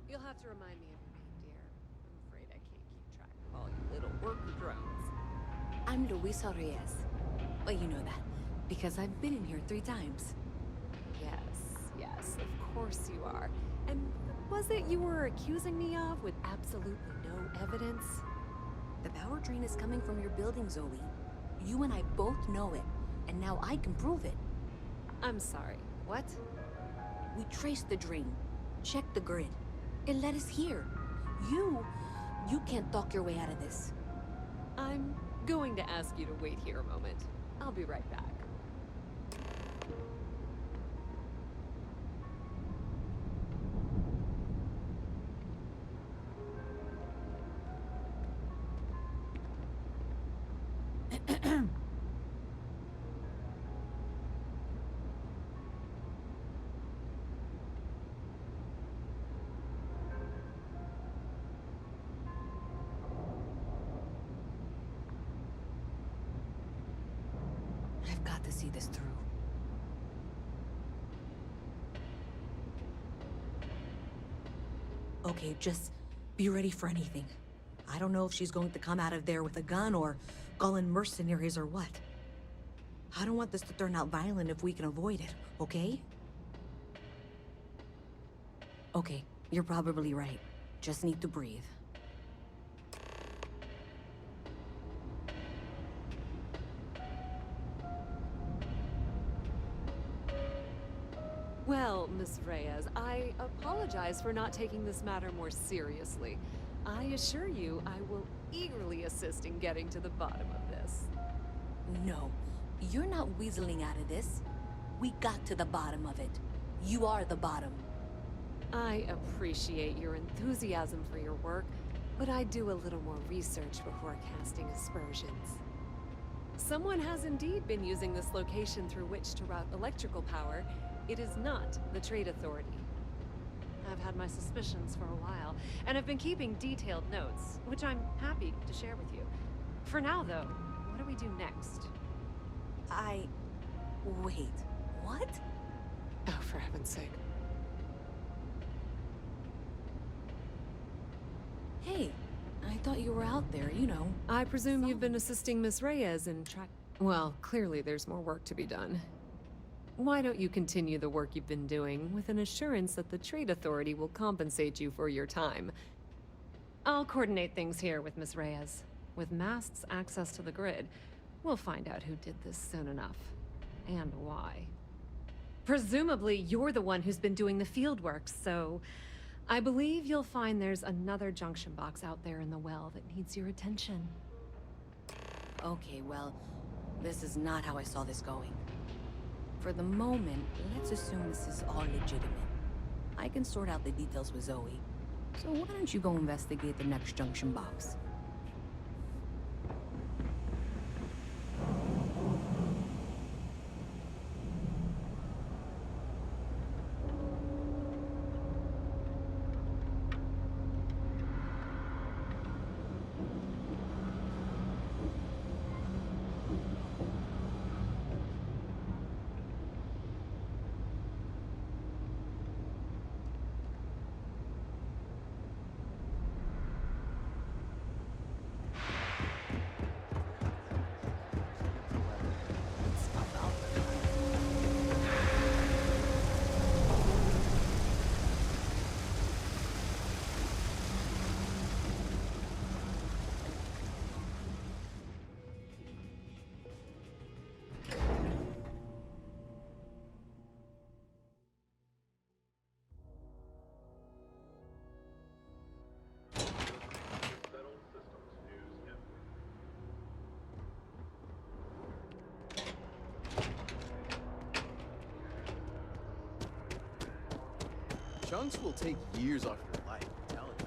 You'll have to remind me of your name, dear. I'm afraid I can't keep track of all you little worker drones. I'm Luisa Reyes. Well, you know that, because I've been in here 3 times. Yes, of course you are. And what was it you were accusing me of with absolutely no evidence? The power drain is coming from your building, Zoe. You and I both know it, and now I can prove it. I'm sorry, what? We traced the drain, checked the grid. It led us here. You can't talk your way out of this. I'm going to ask you to wait here a moment. I'll be right back. I've got to see this through. Okay, just be ready for anything. I don't know if she's going to come out of there with a gun or call in mercenaries or what. I don't want this to turn out violent if we can avoid it, okay? Okay, you're probably right. Just need to breathe. Well, Miss Reyes, I apologize for not taking this matter more seriously. I assure you I will eagerly assist in getting to the bottom of this. No, you're not weaseling out of this. We got to the bottom of it. You are the bottom. I appreciate your enthusiasm for your work, but I do a little more research before casting aspersions. Someone has indeed been using this location through which to route electrical power. It is not the Trade Authority. I've had my suspicions for a while, and have been keeping detailed notes, which I'm happy to share with you. For now, though, what do we do next? Wait, what? Oh, for heaven's sake. Hey, I thought you were out there, you know. I presume you've been assisting Miss Reyes in Well, clearly there's more work to be done. Why don't you continue the work you've been doing with an assurance that the Trade Authority will compensate you for your time? I'll coordinate things here with Miss Reyes. With Mast's access to the grid, we'll find out who did this soon enough. And why. Presumably, you're the one who's been doing the field work, so I believe you'll find there's another junction box out there in the well that needs your attention. Okay, well, this is not how I saw this going. For the moment, let's assume this is all legitimate. I can sort out the details with Zoe. So why don't you go investigate the next junction box? Chunks will take years off your life, I'm telling you.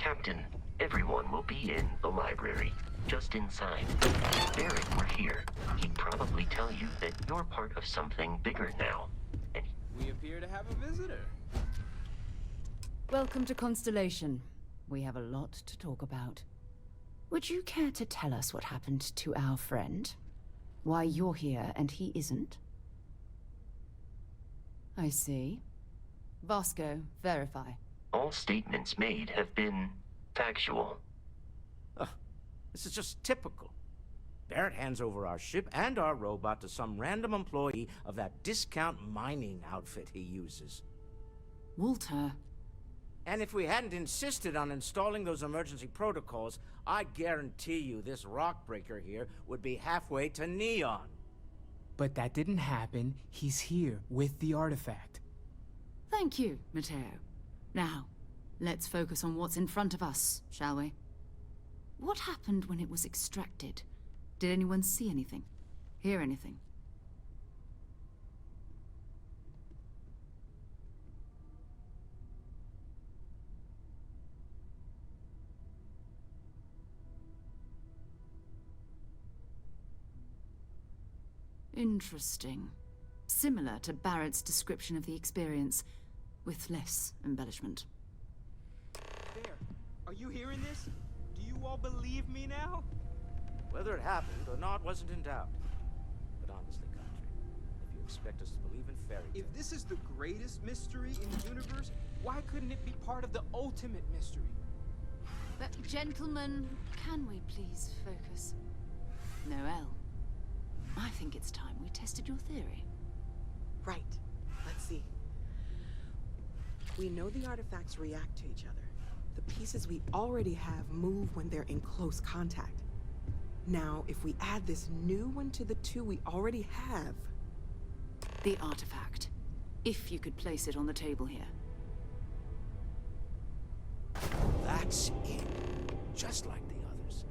Captain, everyone will be in the library, just inside. If Barrett were here, he'd probably tell you that you're part of something bigger now. And We appear to have a visitor. Welcome to Constellation. We have a lot to talk about. Would you care to tell us what happened to our friend? Why you're here and he isn't? I see. Vasco, verify. all statements made have been factual. This is just typical. Barrett hands over our ship and our robot to some random employee of that discount mining outfit he uses. Walter. And if we hadn't insisted on installing those emergency protocols, I guarantee you this rock breaker here would be halfway to Neon. But that didn't happen. He's here with the artifact. Thank you, Matteo. Now, let's focus on what's in front of us, shall we? What happened when it was extracted? Did anyone see anything? Hear anything? Interesting. Similar to Barrett's description of the experience, with less embellishment. There. Are you hearing this? Do you all believe me now? Whether it happened or not wasn't in doubt. But honestly, Country, if you expect us to believe in fairy tales... If this is the greatest mystery in the universe, why couldn't it be part of the ultimate mystery? But gentlemen, can we please focus? Noel, I think it's time we tested your theory. Right. Let's see. We know the artifacts react to each other. The pieces we already have move when they're in close contact. Now, if we add this new one to the two we already have... The artifact. If you could place it on the table here. That's it. Just like the others.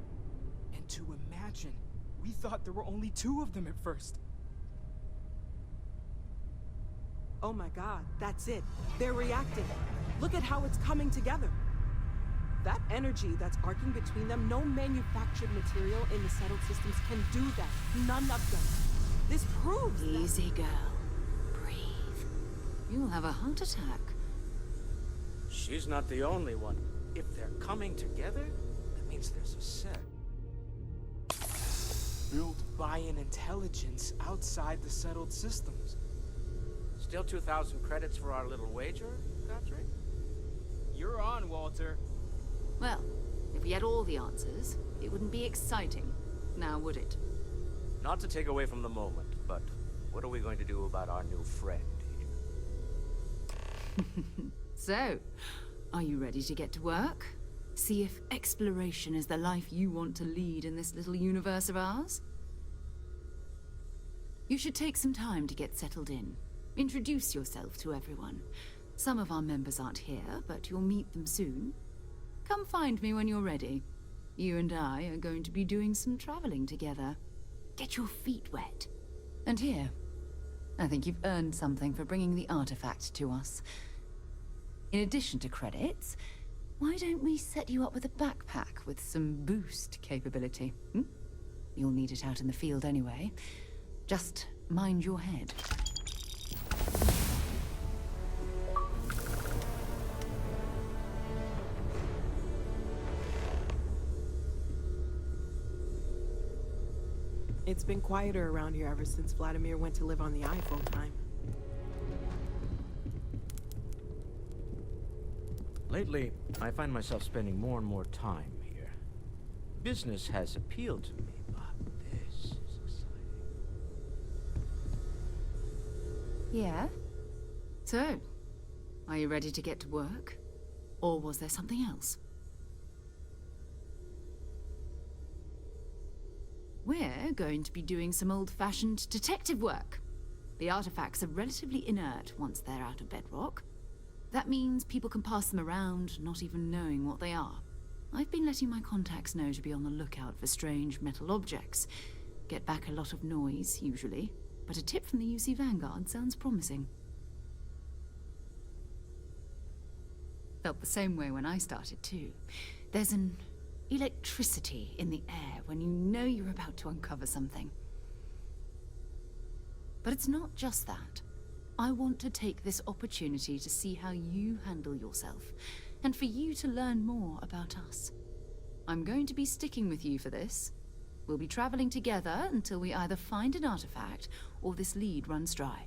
And to imagine, we thought there were only 2 of them at first. Oh my god, that's it. They're reacting. Look at how it's coming together. That energy that's arcing between them, no manufactured material in the settled systems can do that. None of them. This proves that... Easy, girl. Breathe. You'll have a heart attack. She's not the only one. If they're coming together, that means there's a set. Built by an intelligence outside the settled systems. Still 2,000 credits for our little wager, Country? You're on, Walter. Well, if we had all the answers, it wouldn't be exciting, now would it? Not to take away from the moment, but what are we going to do about our new friend here? So, are you ready to get to work? See if exploration is the life you want to lead in this little universe of ours? You should take some time to get settled in. Introduce yourself to everyone. Some of our members aren't here, but you'll meet them soon. Come find me when you're ready. You and I are going to be doing some traveling together. Get your feet wet. And here, I think you've earned something for bringing the artifact to us. In addition to credits, why don't we set you up with a backpack with some boost capability? You'll need it out in the field anyway. Just mind your head. It's been quieter around here ever since Vladimir went to live on the eye full-time. Lately, I find myself spending more and more time here. Business has appealed to me, but this is exciting. Yeah? So, are you ready to get to work? Or was there something else? We're going to be doing some old-fashioned detective work. The artifacts are relatively inert once they're out of bedrock. That means people can pass them around, not even knowing what they are. I've been letting my contacts know to be on the lookout for strange metal objects. Get back a lot of noise, usually, but a tip from the UC Vanguard sounds promising. Felt the same way when I started too. There's an electricity in the air when you know you're about to uncover something. But it's not just that. I want to take this opportunity to see how you handle yourself, and for you to learn more about us. I'm going to be sticking with you for this. We'll be traveling together until we either find an artifact or this lead runs dry.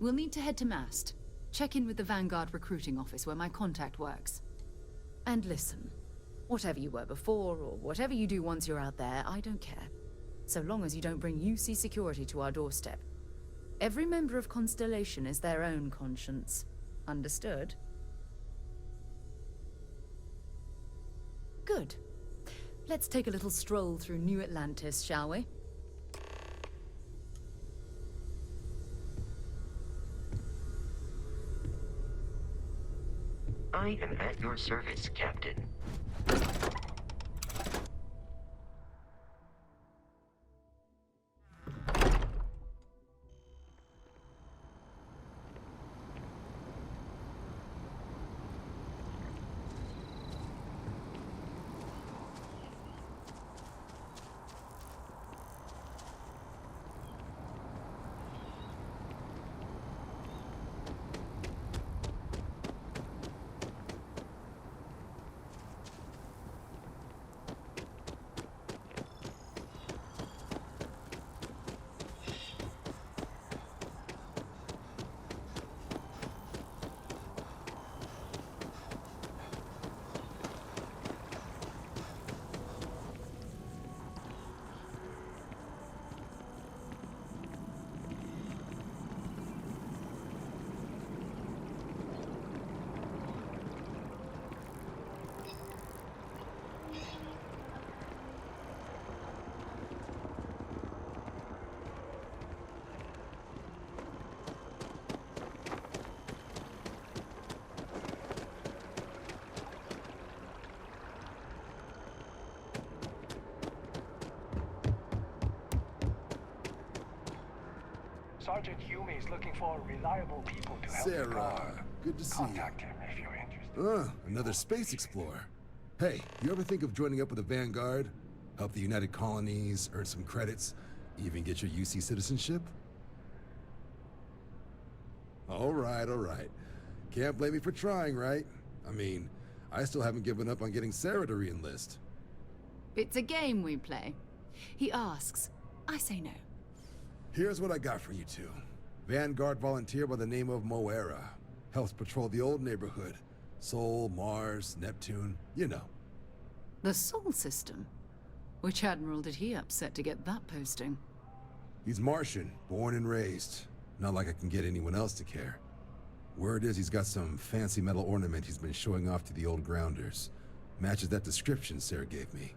We'll need to head to Mast. Check in with the Vanguard recruiting office where my contact works. And listen, whatever you were before or whatever you do once you're out there, I don't care. So long as you don't bring UC security to our doorstep. Every member of Constellation is their own conscience. Understood? Good. Let's take a little stroll through New Atlantis, shall we? I am at your service, Captain. Sergeant Hume is looking for reliable people to help the Sarah, guard. good to see Contact him if you're interested. Another space explorer. Hey, you ever think of joining up with the Vanguard? Help the United Colonies, earn some credits, even get your UC citizenship? All right. Can't blame me for trying, right? I mean, I still haven't given up on getting Sarah to re-enlist. It's a game we play. He asks, I say no. Here's what I got for you two. Vanguard volunteer by the name of Moera. Helps patrol the old neighborhood. Sol, Mars, Neptune, you know. The Sol system? Which admiral did he upset to get that posting? He's Martian, born and raised. Not like I can get anyone else to care. Word is he's got some fancy metal ornament he's been showing off to the old grounders. Matches that description Sarah gave me.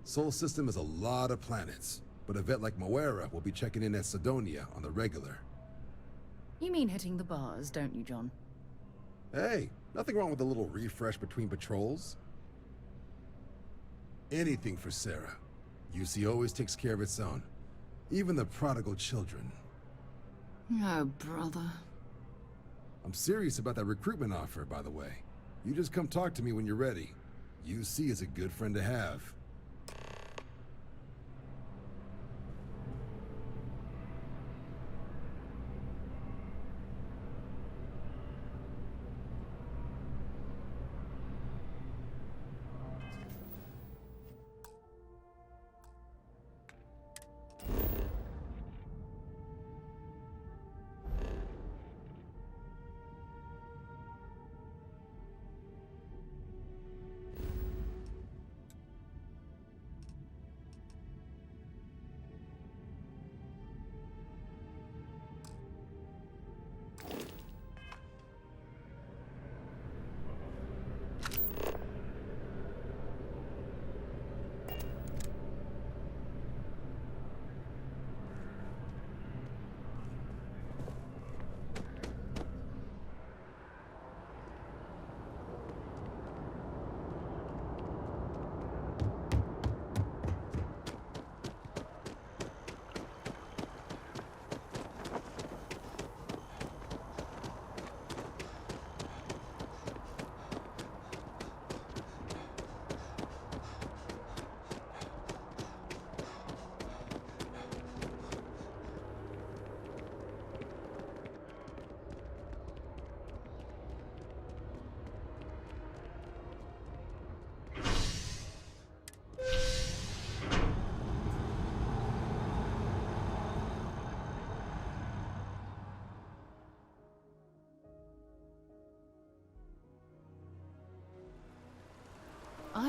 Sol system is a lot of planets, but a vet like Moera will be checking in at Sidonia on the regular. You mean hitting the bars, don't you, John? Hey, nothing wrong with a little refresh between patrols. Anything for Sarah. UC always takes care of its own. Even the prodigal children. Oh, brother. I'm serious about that recruitment offer, by the way. You just come talk to me when you're ready. UC is a good friend to have.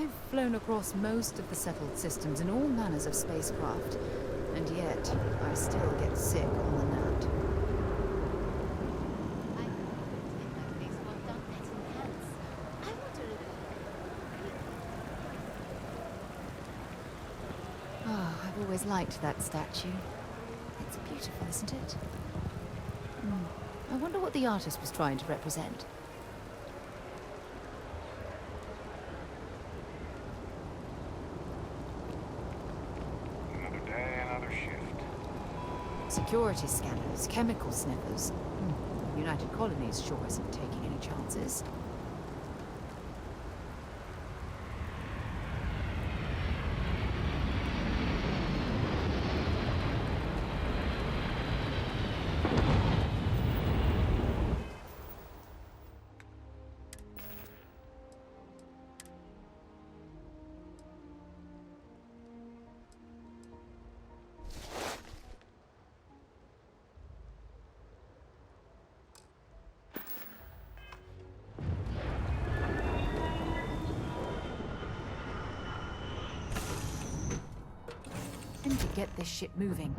I've flown across most of the settled systems in all manners of spacecraft, and yet I still get sick on the nut. Oh, I've always liked that statue. It's beautiful, isn't it? I wonder what the artist was trying to represent. Another day, another shift. Security scanners, chemical sniffers. United Colonies sure isn't taking any chances. To get this ship moving.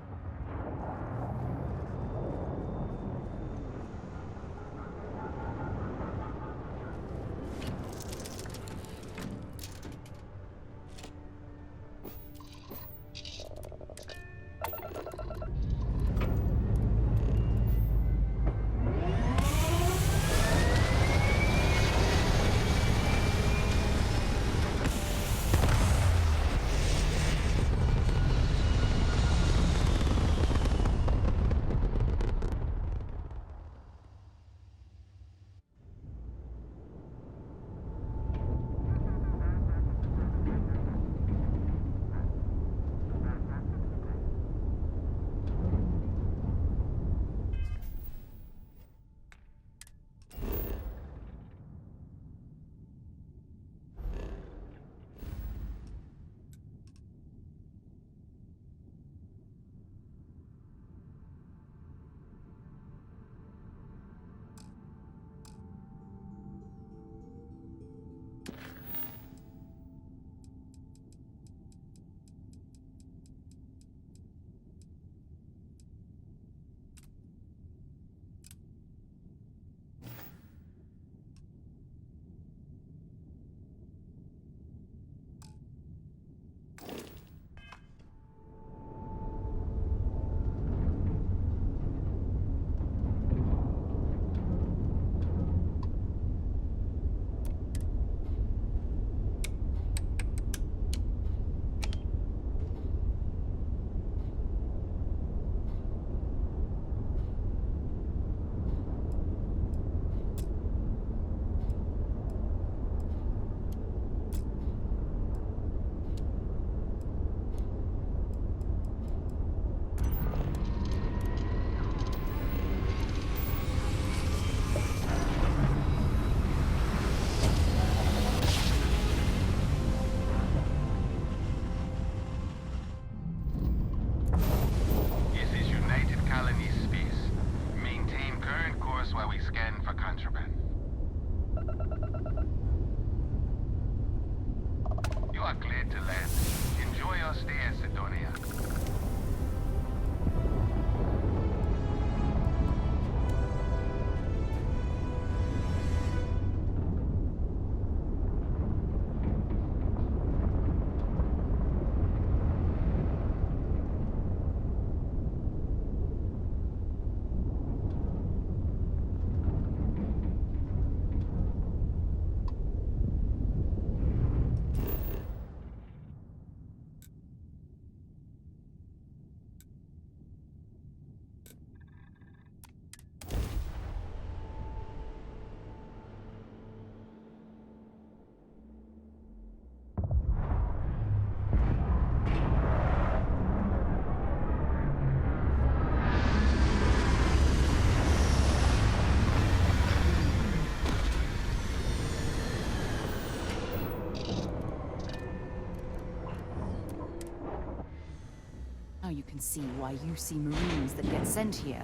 Now you can see why UC Marines that get sent here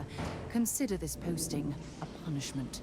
consider this posting a punishment.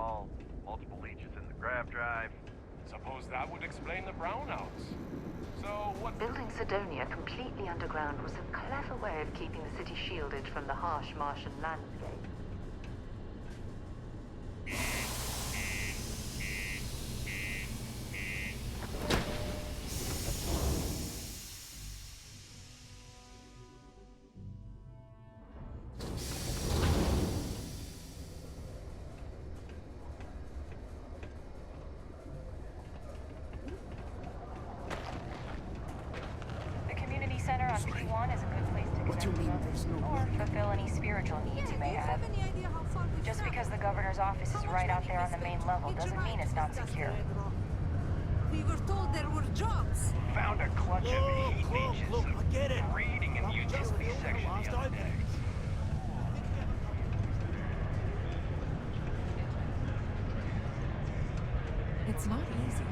all, multiple leeches in the grav drive. Suppose that would explain the brownouts. So what... Building Sidonia completely underground was a clever way of keeping the city shielded from the harsh Martian landscape. The community center on P1 is a good place to connect with others, or fulfill any spiritual needs you may have. Just because the governor's office is right out there on the main level doesn't mean it's not secure. We were told there were jobs. Found a clutch of heat leeches. Look, I get it. Reading in the utility section the other day. It's not easy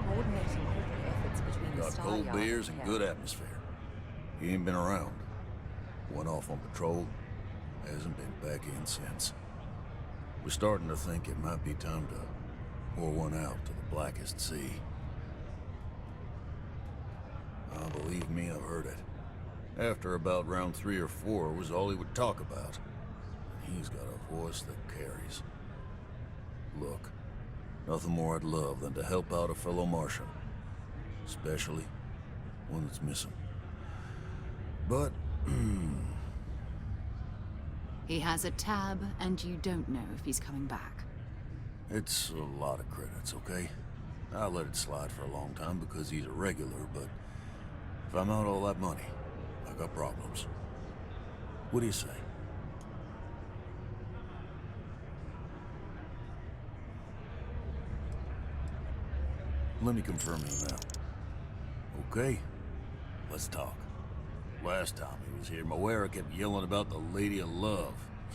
coordinating all the efforts between the Got Star cold Yard beers and and good atmosphere. He ain't been around. Went off on patrol. Hasn't been back in since. We're starting to think it might be time to pour one out to the blackest sea. Believe me, I've heard it. After about round 3 or 4 was all he would talk about. And he's got a voice that carries. Look, nothing more I'd love than to help out a fellow Martian. Especially one that's missing. But, He has a tab, and you don't know if he's coming back. it's a lot of credits, okay? I let it slide for a long time because he's a regular, but if I'm out all that money, I got problems. What do you say? Let me confirm you now. Okay, let's talk. Last time he was here, Moera kept yelling about the Lady of Love,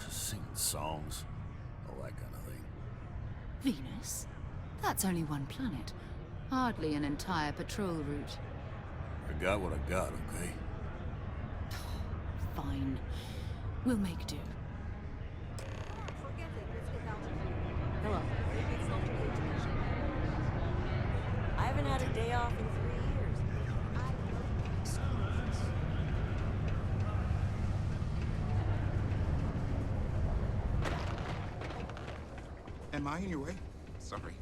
singing songs, all that kind of thing. Venus? That's only one planet. Hardly an entire patrol route. I got what I got, okay? Fine. We'll make do. Hello. I haven't had a day off in 3 years. Am I in your way? Sorry.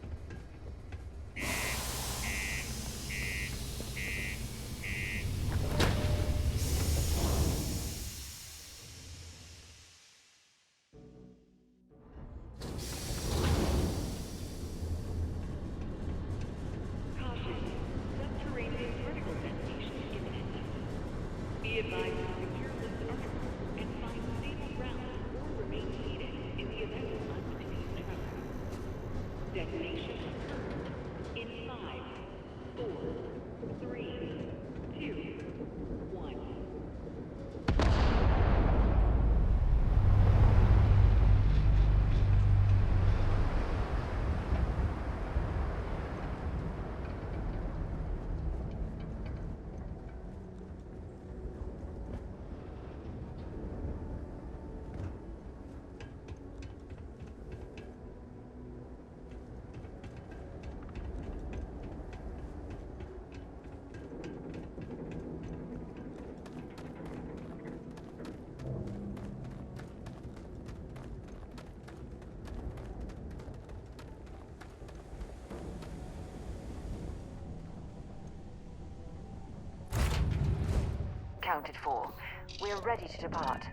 Counted for. We're ready to depart.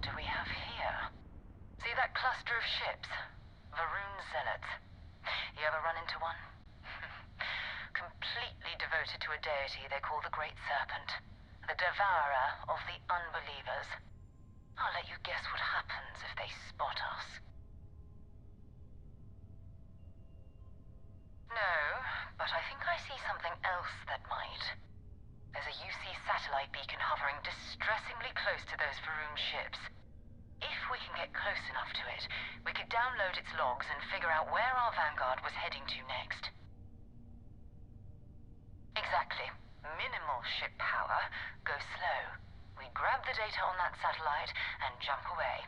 do we have here? See that cluster of ships? Varun Zealots. You ever run into one? Completely devoted to a deity they call the Great Serpent. The devourer of the unbelievers. I'll let you guess what happens if they spot us. No, but I think I see something else that might. There's a UC satellite beacon hovering distressingly close to those Varun ships. If we can get close enough to it, we could download its logs and figure out where our vanguard was heading to next. Exactly. Minimal ship power. Go slow. We grab the data on that satellite and jump away.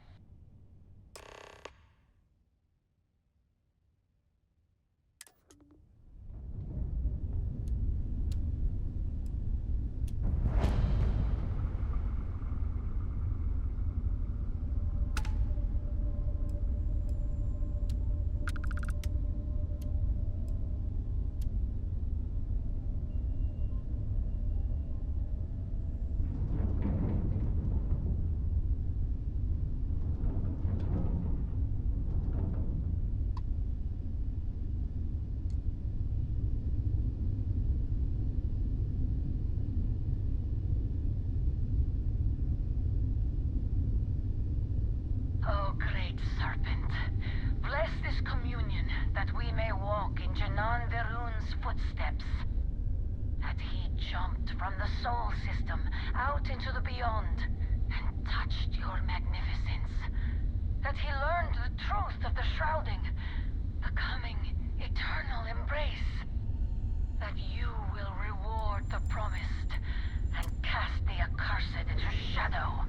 Oh, great serpent, bless this communion that we may walk in Janan Verun's footsteps. That he jumped from the Sol system out into the beyond and touched your magnificence. That he learned the truth of the shrouding, the coming eternal embrace. That you will reward the promised and cast the accursed into shadow.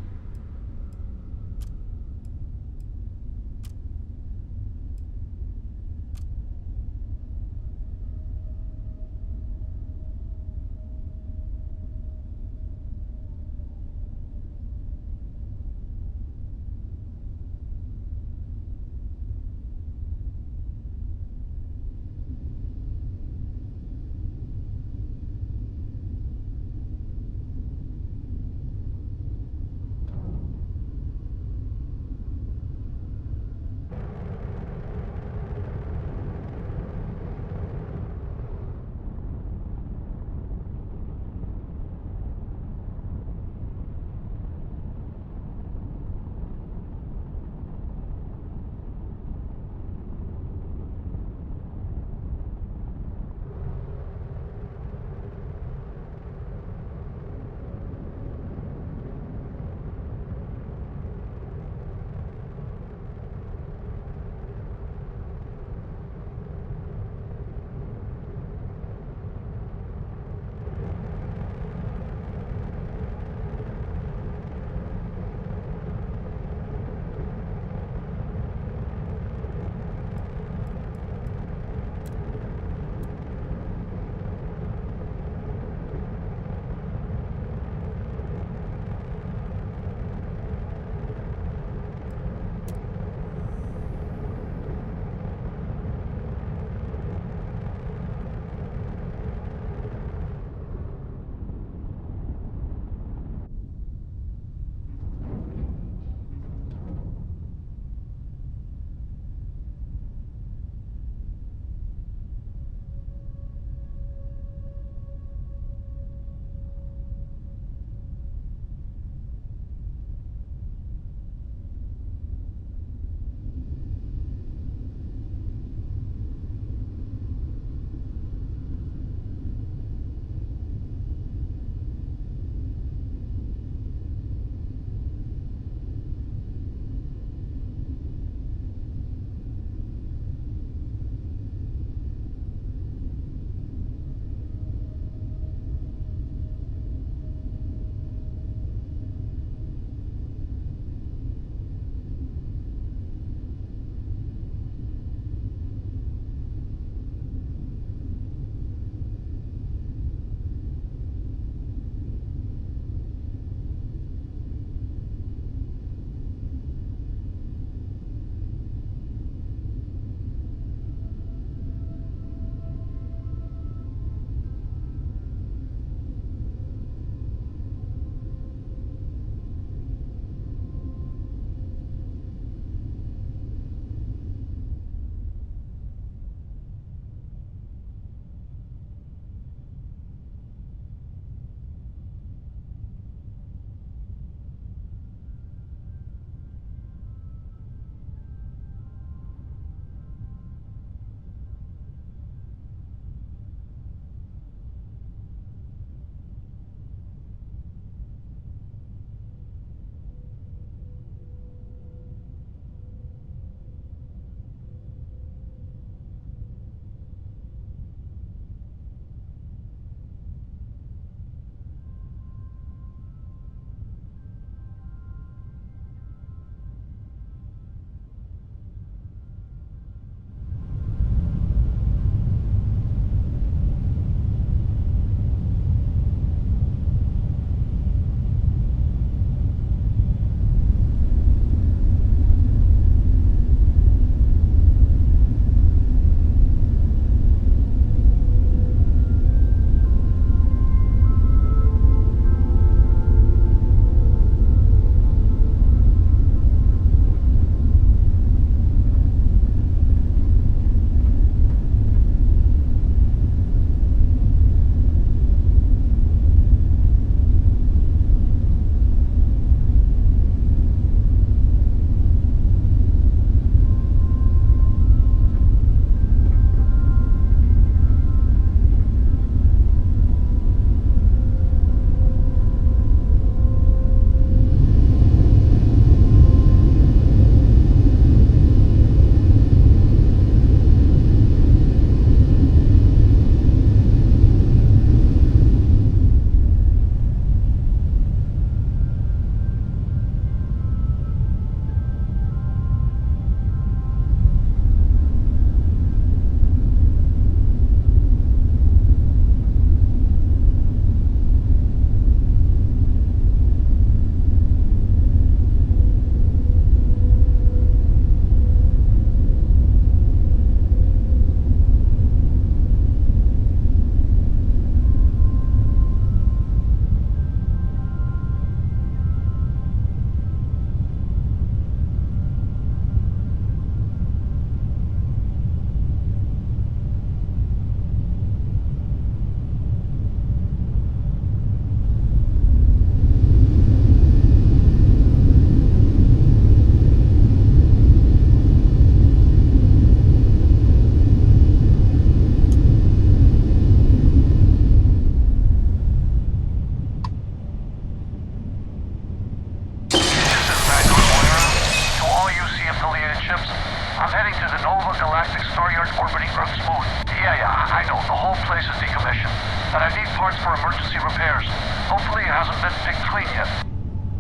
systems. I'm heading to the Nova Galactic Star Yard orbiting Earth's moon. Yeah, I know. The whole place is decommissioned. But I need parts for emergency repairs. Hopefully it hasn't been picked clean yet.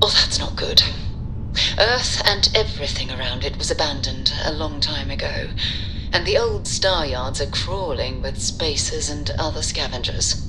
Oh, that's not good. Earth and everything around it was abandoned a long time ago, and the old star yards are crawling with spacers and other scavengers.